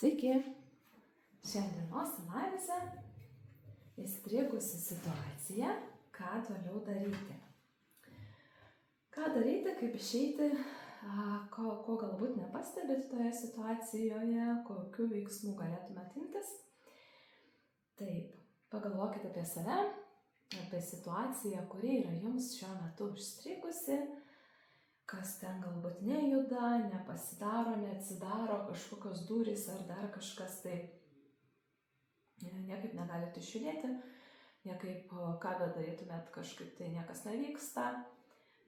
Sveiki! Šiandienos analizė įstrigusi situacija, ką toliau daryti. Ką daryti, kaip išeiti, ko galbūt nepastebėt toje situacijoje, kokių veiksmų galėtumėt imtis. Taip, pagalvokite apie save, apie situaciją, kuri yra jums šiuo metu užstrigusi, kas ten galbūt nejuda, nepasidaro, neatsidaro kažkokios durys ar dar kažkas, tai niekaip negalite išjudėti, niekaip ką bedarytumėt, kažkaip tai niekas nevyksta.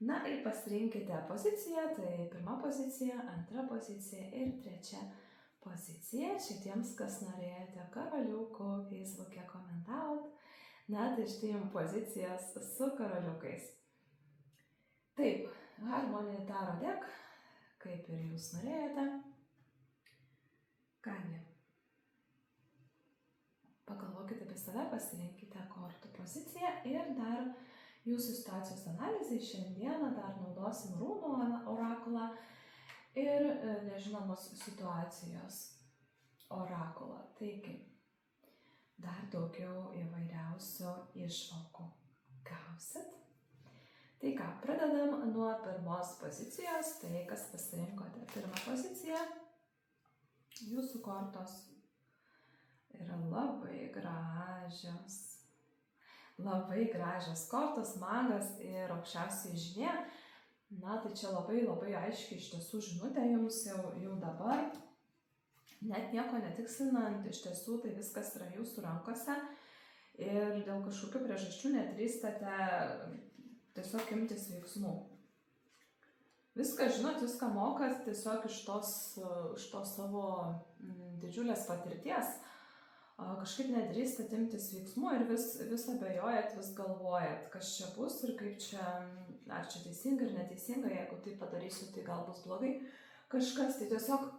Na ir pasirinkite poziciją, tai pirma pozicija, antra pozicija ir trečia pozicija. Šitiems, kas norėjote karoliukų, Facebook'e komentavot, na tai štai jums pozicijas su karoliukais. Taip, harmonija Tarot Deck, kaip ir jūs norėjote. Kągi, pagalvokite apie save, pasirinkite kortų poziciją ir dar jūsų situacijos analizai šiandieną dar naudosim rūnų orakulą ir nežinomos situacijos orakulą. Taigi, dar daugiau įvairiausių įžvalgų gausit. Tai ką, pradedam nuo pirmos pozicijos, tai kas pasirinkote pirmą poziciją, jūsų kortos yra labai gražios. Labai gražios kortos, magas ir aukščiausiai žinia. Na, tai čia labai aiškiai iš tiesų žinutė jums jau dabar. Net nieko netikslinant, iš tiesų tai viskas yra jūsų rankose. Ir dėl kažkokių priežasčių nedrįstate tiesiog imtis veiksmų. Viską žinot, viską mokat tiesiog iš tos savo didžiulės patirties. Kažkaip nedrįstat imtis veiksmų ir vis abejojat, vis galvojat, kas čia bus ir kaip čia, ar čia teisinga ir neteisinga, jeigu tai padarysiu, tai gal bus blogai. Kažkas, tai tiesiog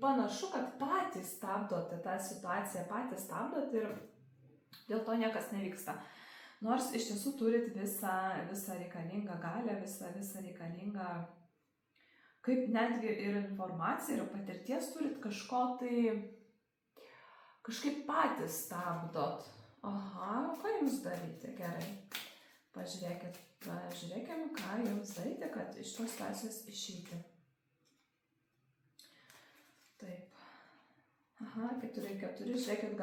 panašu, kad patys stabdote tą situaciją, patys stabdot ir dėl to niekas nevyksta. Nors iš tiesų turit visą reikalingą galią, visą reikalingą, kaip netgi ir informaciją, ir patirties turit kažko tai, kažkaip patys stabdot. Aha, ką jums daryti? Gerai. Pažiūrėkim, ką jums daryti, kad iš tos situacijos išeiti. Taip. Aha, 4, žiūrėkit,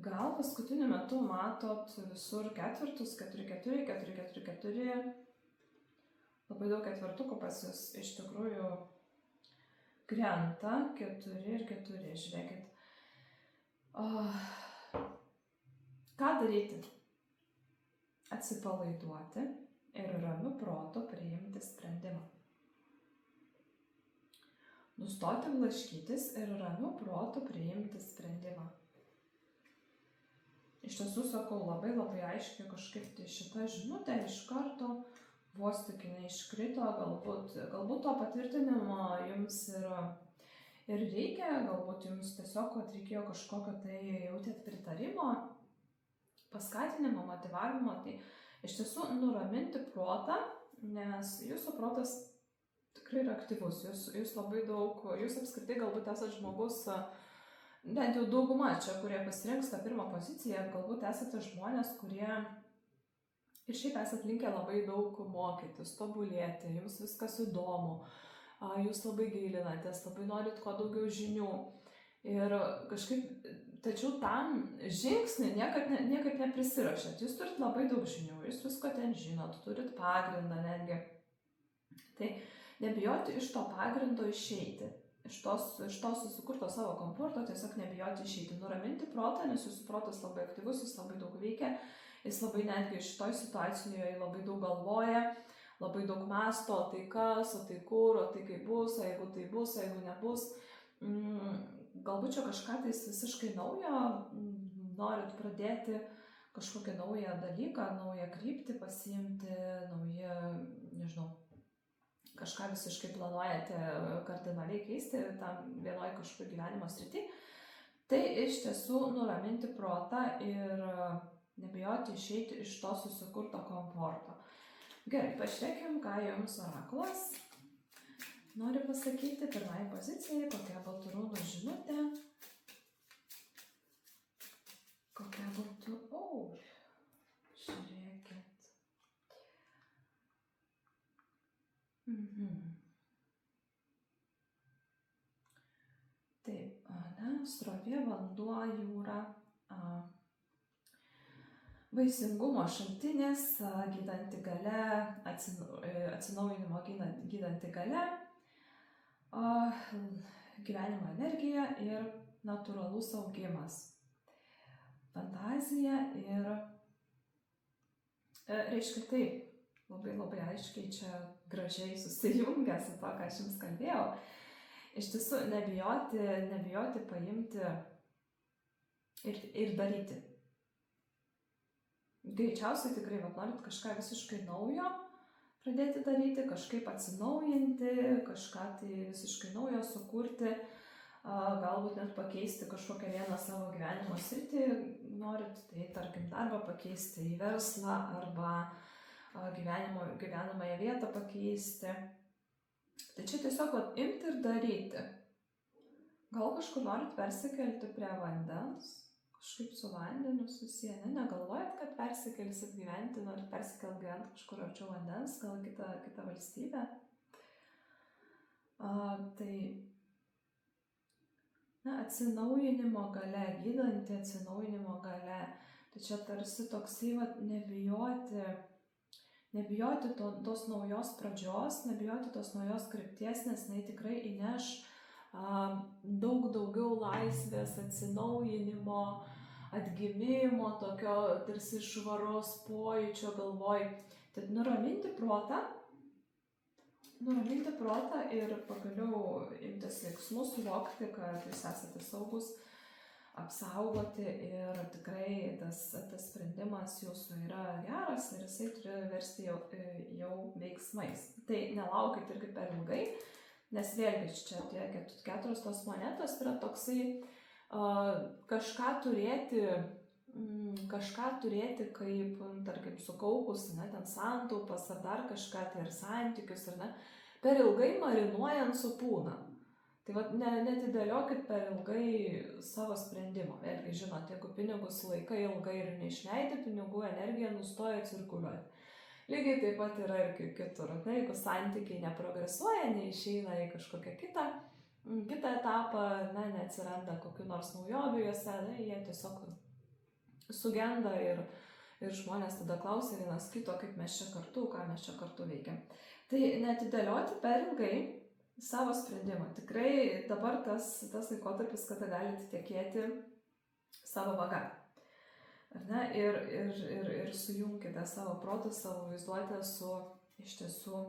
gal paskutiniu metu matot visur ketvirtus, 4, 4, 4, 4. Labai daug ketvirtukų pas jūs iš tikrųjų krenta. 4 ir 4, žiūrėkit. Ką daryti? Atsipalaiduoti ir ramiu protu priimti sprendimą. Nustoti blaškytis ir ramiu protu priimti sprendimą. Iš tiesų sakau, labai aiškiai kažkaip tai šita žinutė iš karto vos tik jinai iškrito, galbūt to patvirtinimo jums ir reikia, galbūt jums tiesiog reikėjo kažkokio tai jautėt pritarimo, paskatinimo, motyvavimo, tai iš tiesų nuraminti protą, nes jūsų protas tikrai yra aktyvus, jūs labai daug, jūs apskritai galbūt esate žmogus, bent jau dauguma čia, kurie pasirinks tą pirmą poziciją, galbūt esate žmonės, kurie ir šiaip esate linkę labai daug mokytis, tobulėti, jums viskas įdomu, jūs labai gilinatės, labai norit kuo daugiau žinių. Ir kažkaip, tačiau tam žingsnį niekaip neprisirašėt. Jūs turit labai daug žinių, jūs visko ten žinot, turit pagrindą netgi. Tai nebijoti iš to pagrindo išeiti. Iš to susikurto savo komforto tiesiog nebijoti išeiti, nuraminti protą, nes jūsų protas labai aktyvus, jis labai daug veikia, jis labai netgi šitoj situacijoje labai daug galvoja, labai daug mąsto, o tai kas, o tai kur, o tai kaip bus, o jeigu tai bus, o jeigu nebus. Galbūt čia kažką tai visiškai naujo, norit pradėti kažkokią naują dalyką, naują kryptį pasiimti, nežinau, kažką visiškai planuojate kardinaliai keisti tam vienoj kažkur gyvenimo srity, tai iš tiesų nuraminti protą ir nebijoti išeiti iš to susikurto komforto. Gerai, pažiūrėkim, ką jums orakulas nori pasakyti pirmai pozicijai, kokia būtų rūnų žinutė Srovė, vanduo, jūra, vaisingumo šaltinis, gydanti galia, atsinaujinimo gydanti galia, gyvenimo energija ir natūralus augimas. Fantazija ir, reiškia taip, labai aiškiai čia gražiai susijungia su to, ką aš jums kalbėjau. Iš tiesų, nebijoti paimti ir daryti. Greičiausiai tikrai, norit kažką visiškai naujo pradėti daryti, kažkaip atsinaujinti, kažką tai visiškai naujo sukurti, galbūt net pakeisti kažkokią vieną savo gyvenimo sritį, norit, tai tarkim darbą pakeisti į verslą arba gyvenamąją vietą pakeisti. Tai čia tiesiog imti ir daryti. Gal kažkur norit persikelti prie vandens, kažkaip su vandeniu susiję, negalvojat, kad persikelsit gyventi, norit persikelti gyventi kažkur arčiau vandens, gal kitą valstybę. Tai atsinaujinimo galia, gydanti atsinaujinimo galia, tai čia tarsi toksai nebijoti tos naujos pradžios, nebijoti tos naujos krypties, nes jinai tikrai įneš daug daugiau laisvės, atsinaujinimo, atgimimo, tokio tarsi švaros pojūčio galvoj. Tad nuraminti protą ir pagaliau imtis veiksmų, suvokti, kad jūs esate saugus, apsaugoti ir tikrai tas sprendimas jūsų yra geras ir jisai turi versti jau veiksmais. Tai nelaukit irgi per ilgai, nes vėlgi čia tie 4 tos monetos yra toksai kažką turėti kaip, tarkim, sukaupus, ten santaupas ar dar kažką, tai ir santykius, per ilgai marinuojant supūna. Tai netidėliokit per ilgai savo sprendimo. Vėlgi, žinot, jeigu pinigus laikai ilgai ir neišleidi, pinigų energija nustoja cirkuliuoti. Lygiai taip pat yra ir kitur. Jeigu santykiai neprogresuoja, neišeina į kažkokią kitą etapą, neatsiranda kokių nors naujovių juose, jie tiesiog sugenda ir žmonės tada klausia vienas kito, kaip mes čia kartu, ką mes čia kartu veikiam. Tai netidėlioti per ilgai savo sprendimą. Tikrai dabar tas laikotarpis, kada galite tekėti savo vaga. Ir sujungkite savo protą, savo vaizduotę su iš tiesų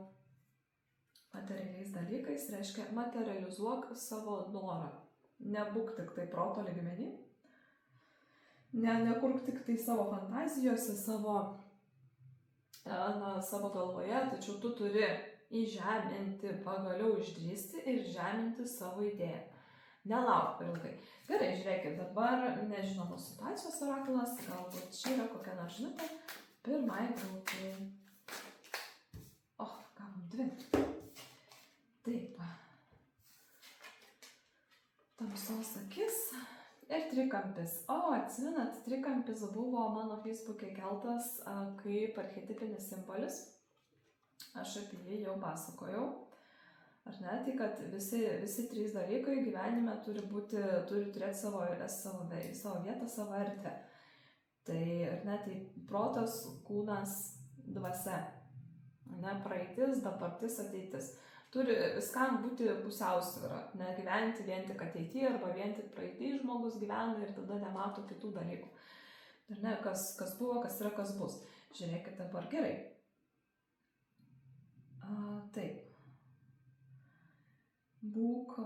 materialiais dalykais. Reiškia, materializuok savo norą. Nebūk tik tai proto lygmenį. Nekurk tik tai savo fantazijose, savo galvoje, tačiau tu turi įžeminti, pagaliau išdrįsti ir žeminti savo idėją. Nelauk per ilgai. Gerai, žiūrėkit, dabar nežinomos situacijos orakulas, galbūt čia yra kokia nors žinutė. Pirmai grupiai. Gavom 2. Taip. Tamsos akis ir trikampis. Atsimenat, trikampis buvo mano Facebook'e keltas kaip archetipinis simbolis. Aš apie jį jau pasakojau. Ar ne? Tai kad visi 3 dalykai gyvenime turi turėti savo vietą, savo erdvę. Tai protas, kūnas, dvasia. Praeitis, dabartis, ateitis. Turi viskam būti pusiausvyra. Negyventi vien tik ateityje arba vien tik praeitį žmogus gyvena ir tada nemato kitų dalykų. Ir kas buvo, kas yra, kas bus. Žiūrėkit dabar gerai. Taip. Būk.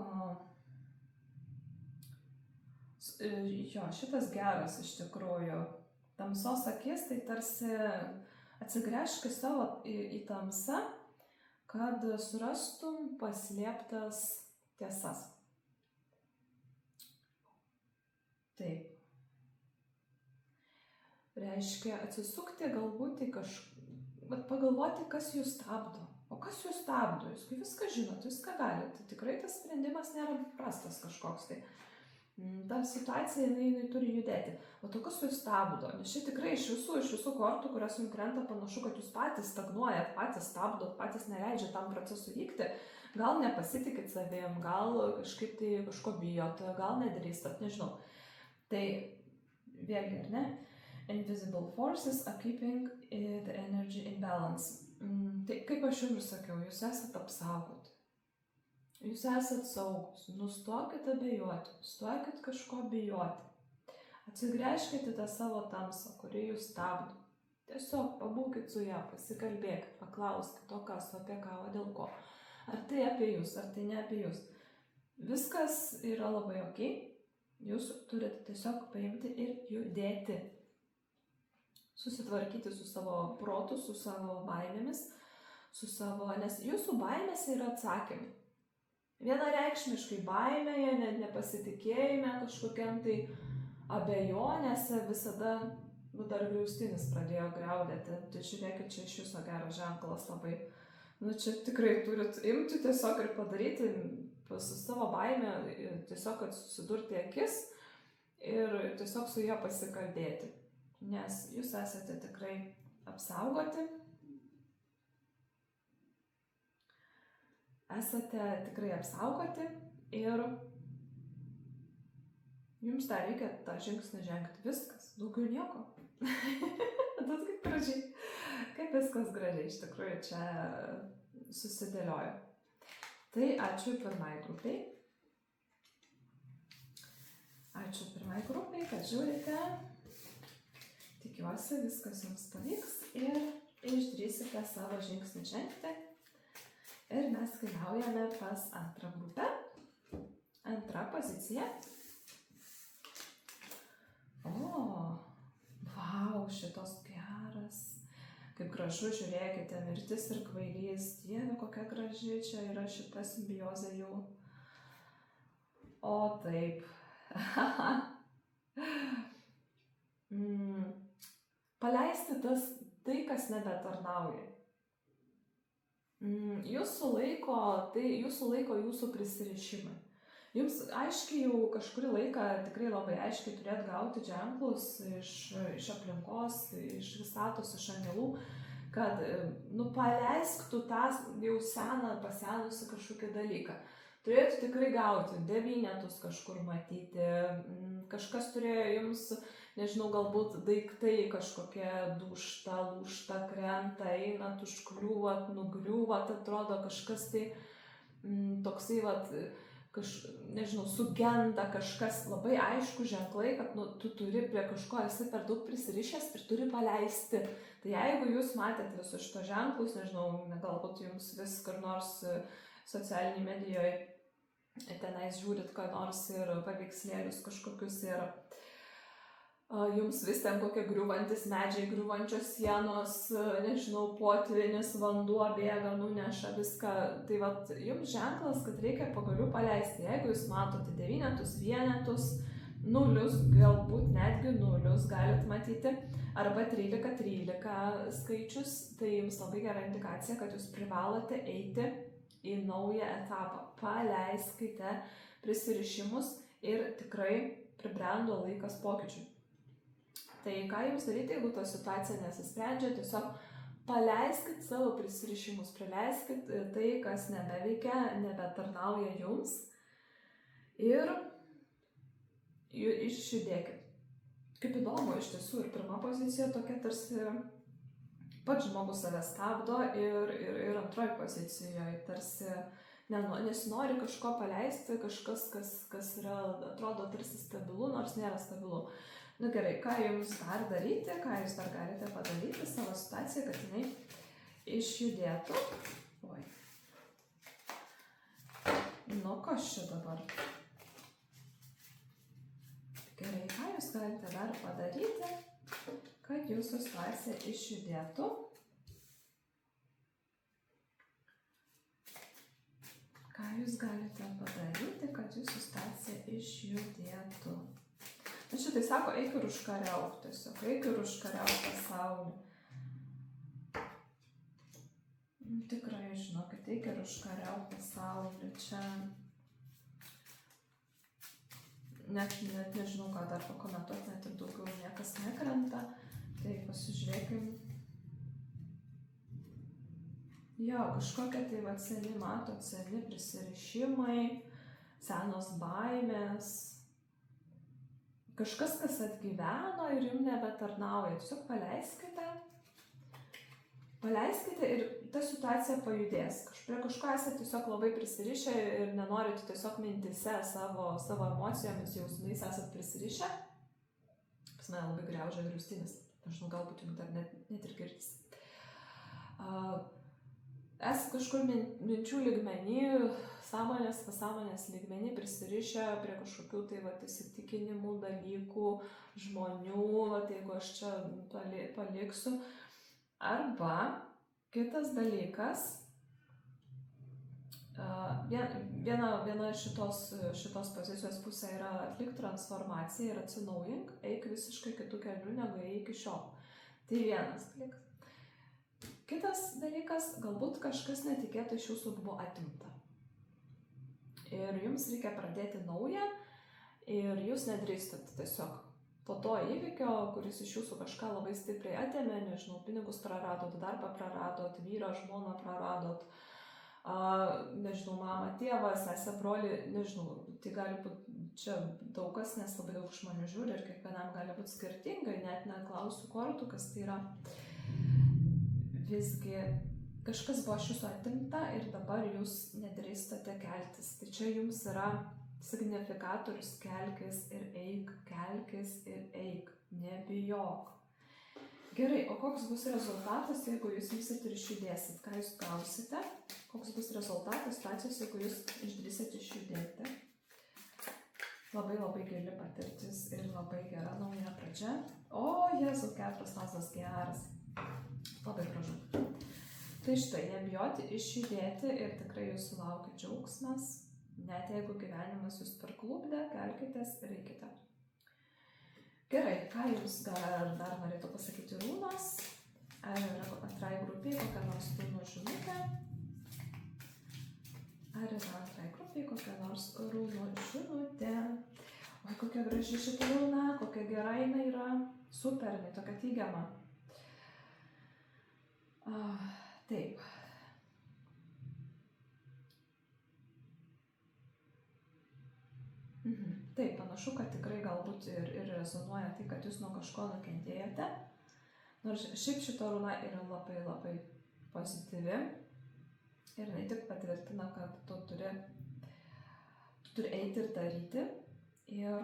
Šitas geras iš tikrųjų. Tamsos akis, tai tarsi atsigręžk į tamsą, kad surastum paslėptas tiesas. Taip. Reiškia atsisukti galbūt į pagalvoti, kas jūs stabdo. O kas jūs stabdo? Jūs viską žinot, viską galite. Tikrai tas sprendimas nėra prastas kažkoks. Ta situacija, jinai turi judėti. O to kas jūs stabdo? Nes čia tikrai iš visų kortų, kurios jums krenta, panašu, kad jūs patys stagnuojat, patys stabdot, patys neleidžia tam procesui vykti. Gal nepasitikit savim, gal kažkaip tai kažko bijot, gal nedrįstat, nežinau. Tai vėlgi, ar ne? Invisible forces are keeping the energy in balance. Tai kaip aš jums sakiau, jūs esat apsaugoti. Jūs esat saugus. Nustokit abejoti, nustokit kažko bijoti. Atsigręžkite tą savo tamsą, kuri jūs stabdo. Tiesiog pabūkit su ją, pasikalbėkit, paklauskit, o kas, apie ką, o dėl ko. Ar tai apie jūs, ar tai ne apie jūs. Viskas yra labai ok. Jūs turite tiesiog paimti ir judėti. Susitvarkyti su savo protu, su savo baimėmis, nes jūsų baimėse yra atsakymai. Vienareikšmiškai baimėje, net nepasitikėjime, kažkokiam tai abejonėse visada, dar griaustinis pradėjo griaudėti. Tai žiūrėkit, čia iš viso geras ženklas labai. Čia tikrai turit imti tiesiog ir padaryti su savo baimę, tiesiog susidurti akis ir tiesiog su ją pasikalbėti. Nes jūs esate tikrai apsaugoti. Esate tikrai apsaugoti ir jums dar reikia tą žingsnį žengti. Viskas, daugiau nieko. Tas kaip gražiai. Kaip viskas gražiai, iš tikrųjų čia susidėlioju. Tai ačiū pirmai grupiai. Ačiū pirmai grupiai, kad žiūrite. Tikiuosi, viskas jums pavyks ir išdrįsite savo žingsnį žengti. Ir mes keliaujame pas antrą grupę. Antra pozicija. Vau, šitos geras. Kaip gražu, žiūrėkite, mirtis ir kvailys. Dieve, kokia graži čia yra šita simbiozė jų. O taip. Paleisti tai, kas nebetarnauja. Jūsų laiko jūsų prisirišimai. Jums aiškiai jau kažkurį laiką tikrai labai aiškiai turėt gauti ženklus iš aplinkos, iš visatos, iš angelų, kad paleisk tu tą jau seną, pasenusi kažkokį dalyką. Turėtų tikrai gauti, devynetus kažkur matyti, kažkas turėjo jums, nežinau, galbūt daiktai kažkokie dūžta, lūžta, krenta, einat, užkliūvat, nugriūvat, atrodo kažkas tai toksai, nežinau, sugenda kažkas, labai aišku ženklai, kad tu turi prie kažko, esi per daug prisirišęs ir turi paleisti. Tai jeigu jūs matėt visus šito ženklus, nežinau, galbūt jums vis kur nors socialinėje medijoje tenais žiūrit, ką nors ir paveikslėlius kažkokius ir jums vis ten kokie griūvantis medžiai, griūvančios sienos, nežinau, potvynis, vanduo bėga, nuneša viską. Tai jums ženklas, kad reikia pagaliau paleisti. Jeigu jūs matote devynetus, vienetus, nulius, galbūt netgi nulius galit matyti, arba 13 skaičius, tai jums labai gera indikacija, kad jūs privalote eiti į naują etapą. Paleiskite prisirišimus ir tikrai pribrendo laikas pokyčių. Tai ką jums daryti, jeigu ta situacija nesisprendžia, tiesiog paleiskit savo prisirišimus, paleiskit tai, kas nebeveikia, nebetarnauja jums ir išjudėkit. Kaip įdomu, iš tiesų, ir pirma pozicija tokia tarsi pats žmogus save stabdo ir antroji pozicijoje tarsi nesinori kažko paleisti, kažkas, kas yra, atrodo tarsi stabilu, nors nėra stabilu. Gerai, ką jums dar daryti, ką jūs dar galite padaryti savo situaciją, kad jinai išjudėtų. Oi. Kas čia dabar? Gerai, ką jūs galite dar padaryti, kad jūsų situacija išjudėtų. Ką jūs galite padaryti, kad jūsų situacija išjudėtų. Šitai sako, eik ir užkariauk tiesiog, eik ir užkariauk pasaulį. Tikrai, žinokit, eik ir užkariauk pasaulį. Čia net nežinau, ką dar pakomentuoti, net ir daugiau niekas nekrenta. Tai pasižiūrėkim. Jo, kažkokie tai va seni, matot, seni prisirišimai, senos baimės, kažkas, kas atgyveno ir jums nebetarnauja. Tiesiog paleiskite ir ta situacija pajudės. Prie kažko esate tiesiog labai prisirišę ir nenorite tiesiog mintise savo emocijomis, jausmais esate prisirišę. Pas mane labai griaužia griaustinis. Nežinau, galbūt jums dar net ir girdis. Esate kažkur minčių lygmenį, pasąmonės lygmenį prisirišę prie kažkokių tai įsitikinimų, dalykų, žmonių, jeigu aš čia paliksiu. Arba kitas dalykas, viena šitos pozicijos pusė yra atlikti transformaciją ir atsinaujink, eik visiškai kitų kelių negu iki šiol. Tai vienas dalykas. Kitas dalykas, galbūt kažkas netikėtai iš jūsų buvo atimta. Ir jums reikia pradėti naują ir jūs nedrįstat tiesiog po to įvykio, kuris iš jūsų kažką labai stipriai atėmė, nežinau, pinigus praradot, darbą praradot, vyrą, žmoną praradot, nežinau, mamą, tėvą, sesę, brolį, nežinau, tai gali būti čia daug kas, nes labai daug žmonių žiūri ir kiekvienam gali būti skirtingai, net neklausiu kortų, kas tai yra. Visgi kažkas buvo iš jūsų atimta ir dabar jūs nedrįstate keltis. Tai čia jums yra signifikatorius kelkis ir eik, nebijok. Gerai, o koks bus rezultatas, jeigu jūs imsit ir išjudėsit? Ką jūs gausite? Koks bus rezultatas situacijos, jeigu jūs išdrįsit išjudėti? Labai gili patirtis ir labai gera nauja pradžia. O, Jėzau, 4 fazas geras. Labai gražu. Tai štai, nebijoti išjudėti ir tikrai jūsų laukia džiaugsmas. Net jeigu gyvenimas jūs perklupdė, kelkitės ir eikite. Gerai, ką jums dar norėtų pasakyti rūnos? Ar yra antrai grupiai kokia nors rūnų žinutė? Ar yra antrai grupiai kokia nors rūnų žinutė? Oi, kokia graži šita rūna, kokia gera jinai yra. Super, jinai tokia teigiama. Taip. Taip, panašu, kad tikrai galbūt ir rezonuoja tai, kad jūs nuo kažko nukentėjote. Nors šiaip šita runa yra labai pozityvi ir jinai tik patvirtina, kad tu turi eiti ir daryti. Ir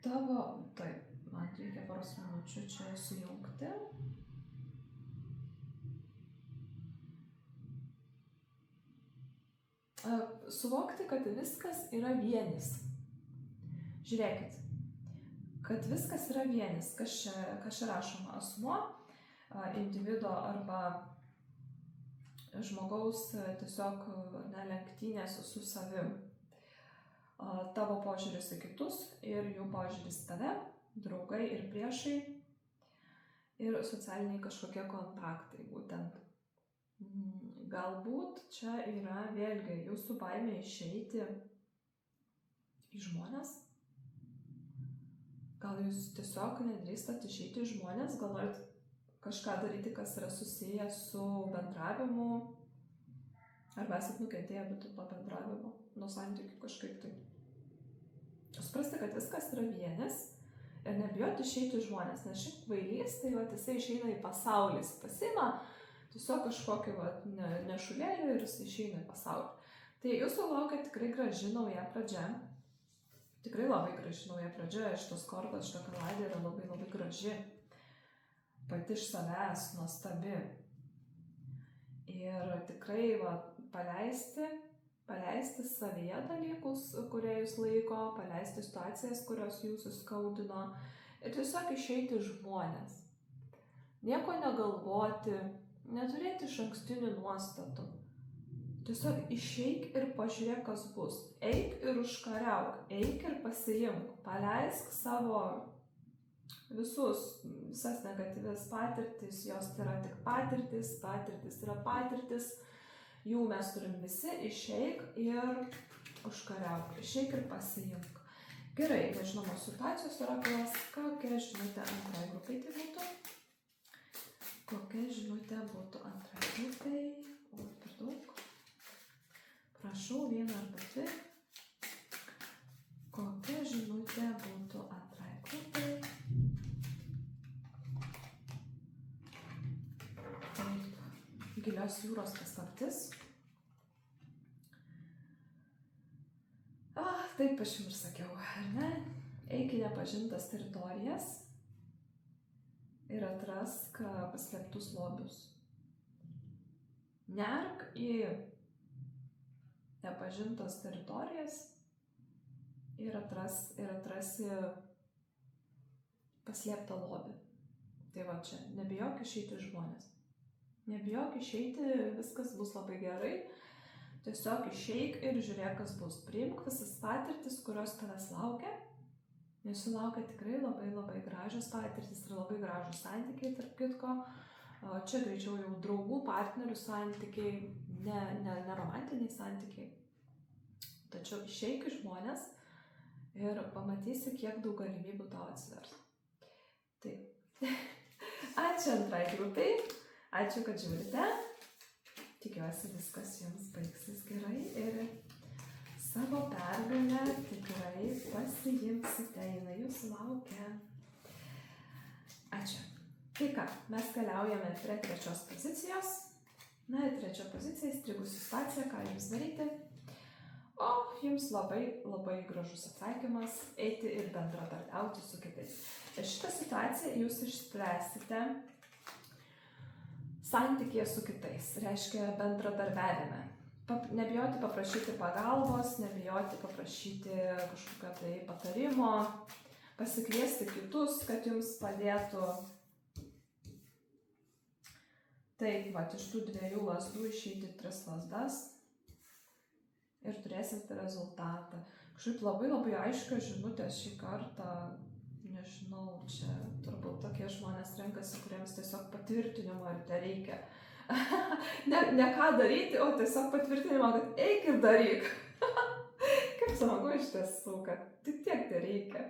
taip, man reikia poros minučių čia sujungti. Suvokti, kad viskas yra vienis. Žiūrėkit, kad viskas yra vienis. Kas čia rašoma? Asmuo, individo arba žmogaus tiesiog lenktynės su savim. Tavo požiūris į kitus ir jų požiūris tave, draugai ir priešai ir socialiniai kažkokie kontaktai būtent. Galbūt čia yra vėlgi jūsų baimė išeiti į žmones. Gal jūs tiesiog nedrįstat išeiti į žmones, gal norit kažką daryti, kas yra susiję su bendravimu. Arba esat nukentėję būtų to bendravimo, nuo santykių kažkaip tai. Suprasti, kad viskas yra vienis ir nebijoti išeiti į žmones, nes šiaip kvailys, tai jisai išeina į pasaulį, jis pasiima tiesiog kažkokį nešulėlį ir jis išeina į pasaulį. Tai jūsų laukia tikrai graži nauja pradžia. Tikrai labai graži nauja pradžia. Šitos kortos, šita kaladė yra labai graži. Pati iš savęs, nuostabi. Ir tikrai paleisti savyje dalykus, kurie jūs laiko, paleisti situacijas, kurios jūsų skaudino ir tiesiog išeiti į žmones. Nieko negalvoti, neturėti išankstinių nuostatų. Tiesiog išeik ir pažiūrėk, kas bus. Eik ir užkariauk, eik ir pasiimk, paleisk savo visas negatyvias patirtis, jos yra tik patirtis yra patirtis, jų mes turim visi, išeik ir užkariauk, išeik ir pasiimk. Gerai, nežinomos situacijos orakulas. Kokia žinutė antrai grupiai tai būtų? Kokia žinutė būtų antrai grupiai? O, per daug. Prašau, vieną arba dvi. Kokia žinutė būtų antrai grupiai? Taip, gilios jūros paslaptis. Taip aš jums ir sakiau, ar ne? Eik į nepažintas teritorijas ir atrask paslėptus lobius. Nerk į nepažintas teritorijas ir atrasi paslėptą lobį. Tai va čia, nebijok išeiti žmonės. Nebijok išeiti, viskas bus labai gerai. Tiesiog išeik ir žiūrėk, kas bus. Priimk visas patirtis, kurios tavęs laukia. Nes sulaukia tikrai labai gražios patirtis ir labai gražus santykiai, tarp kitko. Čia greičiau jau draugų, partnerių santykiai, ne romantiniai santykiai. Tačiau išeik į žmonės ir pamatysi, kiek daug galimybių tau atsivers. Taip. Ačiū antrai grupiai. Ačiū, kad žiūrite. Tikiuosi, viskas jums baigsis gerai ir savo pergalę tikrai pasiimsite, jinai jūsų laukia. Ačiū. Tai ką, mes keliaujame prie trečios pozicijos. Na ir trečia pozicija, įstrigusi situacija, ką jums daryti. O jums labai gražus atsakymas - eiti ir bendradarbiauti su kitais. Ir šitą situaciją jūs išspręsite santykėje su kitais, reiškia bendradarbiavime. Nebijoti paprašyti pagalbos, nebijoti paprašyti kažkokio tai patarimo, pasikviesti kitus, kad jums padėtų. Taip, va, iš tų 2 lazdų išeiti 3 lazdas ir turėsite rezultatą. Kažkaip labai aiškios žinutės šį kartą. Nežinau, čia turbūt tokie žmonės renkasi, kuriems tiesiog patvirtinimo ir tai reikia. ne ką daryti, o tiesiog patvirtinimo, kad eik ir daryk. Kaip smagu iš tiesų, kad tik tiek tai reikia.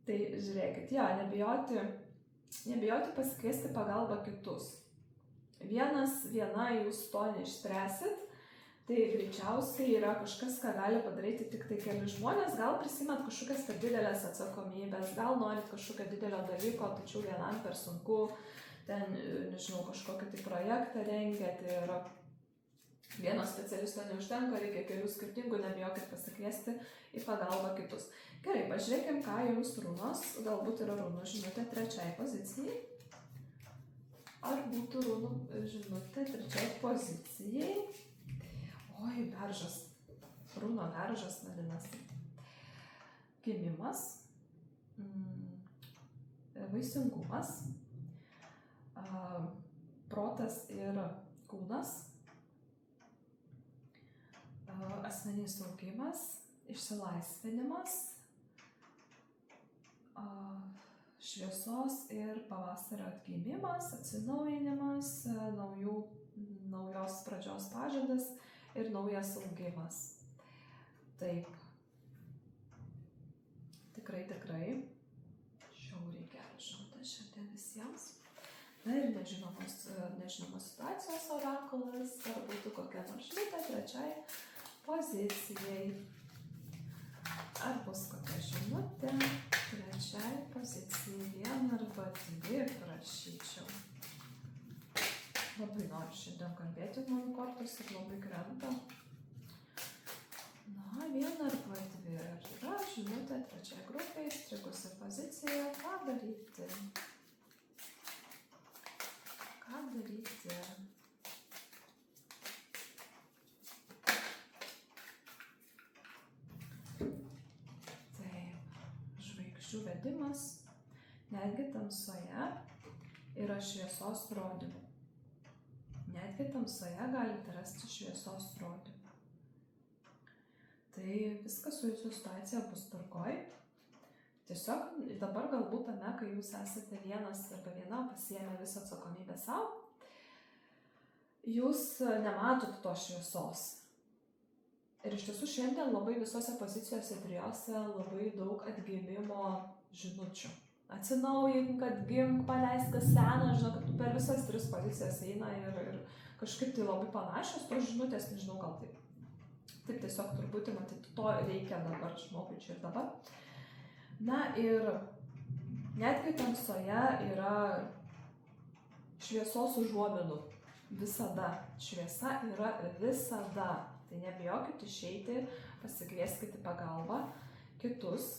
Tai žiūrėkit, nebijoti pasikviesti pagalbą kitus. Viena jūs to neišspręsit. Tai greičiausiai yra kažkas, ką gali padaryti tik tai keli žmonės, gal prisimet kažkokias per didelės atsakomybės, gal norit kažkokio didelio dalyko, tačiau vienam per sunku, ten, nežinau, kažkokį tai projektą rengiat ir vieno specialisto neužtenka, reikia kelių skirtingų, nebijokit pasikviesti į pagalbą kitus. Gerai, pažiūrėkim, ką jums runos, galbūt yra runų žinutė trečiai pozicijai. Ar būtų runų žinutė trečiai pozicijai? Oi, beržas. Runo beržas vadinasi. Gimimas, vaisingumas, protas ir kūnas, asmeninis augimas, išsilaisvinimas, šviesos ir pavasario atgimimas, atsinaujinimas, naujos pradžios pažadas ir naujas augimas. Taip. Tikrai. Žiauriai geras žinutė šiandien visiems. Na ir nežinomos situacijos orakulas, ar būtų kokia nors žinutė trečiai pozicijai. Ar bus kokia žinutė trečiai pozicijai, 1 arba 2 prašyčiau. Labai noriu šiandien kalbėti, mano kortos ir labai krenta. Na, 1 arba 2 yra žinutė trečiai grupiai, įstrigusi pozicija, ką daryti? Taip, žvaigždžių vedimas, netgi tamsoje yra šviesos rodymų. Netgi tamsoje galite rasti šviesos rodymų. Tai viskas su jūsų situacija bus tvarkoj. Tiesiog dabar galbūt tame, kai jūs esate vienas arba viena, pasiėmę visą atsakomybę savo, jūs nematot to šviesos. Ir iš tiesų šiandien labai visose pozicijose trijose labai daug atgimimo žinučių. Atsinaujink, atgimk, paleisk kas seną, žinau, kad per visas 3 pozicijas eina ir kažkaip tai labai panašios tos žinutės, nežinau, gal taip. Taip tiesiog turbūt, matyti, to reikia dabar žmogui čia ir dabar. Na ir netgi tamsoje yra šviesos užuominų. Visada. Šviesa yra visada. Tai nebijokit išeiti, pasikvieskite į pagalbą kitus.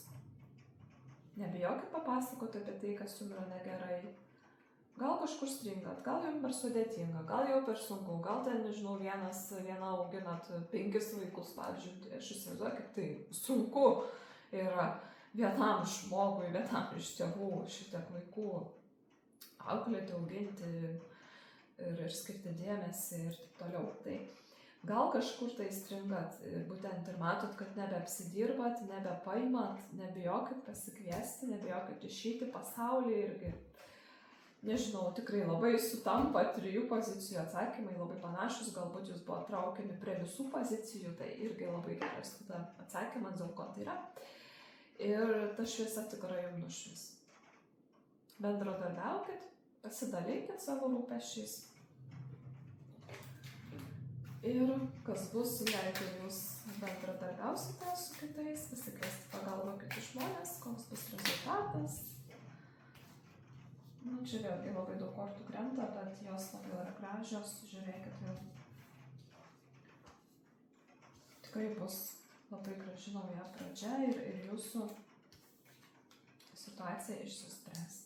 Nebijokit papasakoti apie tai, kas jums yra negerai. Gal kažkur stringat, gal jums per sudėtinga, gal jau per sunku, gal ten, nežinau, viena auginat 5 vaikus, pavyzdžiui. Aš įsivaizduoju, kaip tai sunku yra vienam žmogui, vienam iš tėvų šitiek vaikų auklėti, auginti ir skirti dėmesį ir taip toliau. Tai gal kažkur tai stringat, būtent ir matot, kad nebeapsidirbat, nebepaimat, nebijokit pasikviesti, nebijokit išeiti pasaulį irgi. Nežinau, tikrai labai sutampa 3 pozicijų atsakymai, labai panašus, galbūt jūs buvo traukiami prie visų pozicijų, tai irgi labai geras tada atsakymas, dėl ko tai yra. Ir ta šviesa tikrai jums nušvis. Bendradarbiaukit, pasidalinkit savo rūpesčiais. Ir kas bus, jeigu jūs bendradarbiausite su kitais, pasikviesti pagalbą kitus žmonės, koks bus rezultatas. Nu, čia vėlgi labai daug kortų krenta, bet jos labai yra gražios, žiūrėkit jau. Tikrai bus labai graži nauja pradžia ir jūsų situacija išsispręs.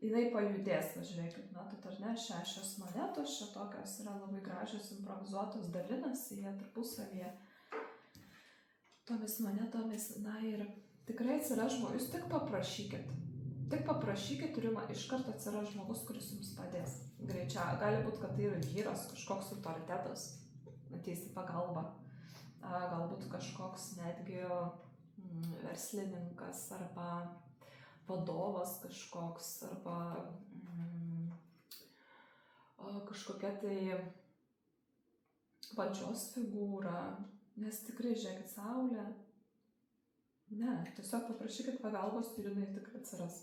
Jinai pajudės, žiūrėkit, matot ar ne, 6 monetos, čia tokios yra labai gražios, improvizuotos, dalinasi jie tarpusavyje tomis monetomis. Na ir tikrai atsiras žmogus, jūs tik paprašykit ir iš karto atsiras žmogus, kuris jums padės. Greičiau, gali būti, kad tai yra vyras, kažkoks autoritetas, ateis į pagalbą, galbūt kažkoks netgi verslininkas arba vadovas kažkoks, arba kažkokia tai valdžios figūra, nes tikrai žiūrėkit saulę. Ne, tiesiog paprašykit pagalbos ir jinai tikrai atsiras.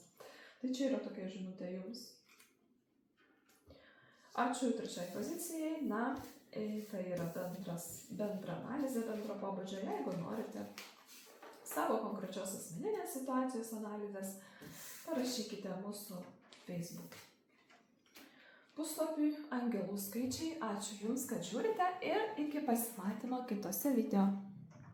Tai čia yra tokia žinutė jums. Ačiū 3 pozicijai. Na, tai yra bendra analizė, bendro pobūdžio. Jeigu norite savo konkrečios asmeninės situacijos analizės, parašykite mūsų Facebook puslapiui Angelų skaičiai. Ačiū Jums, kad žiūrite ir iki pasimatymo kitose video.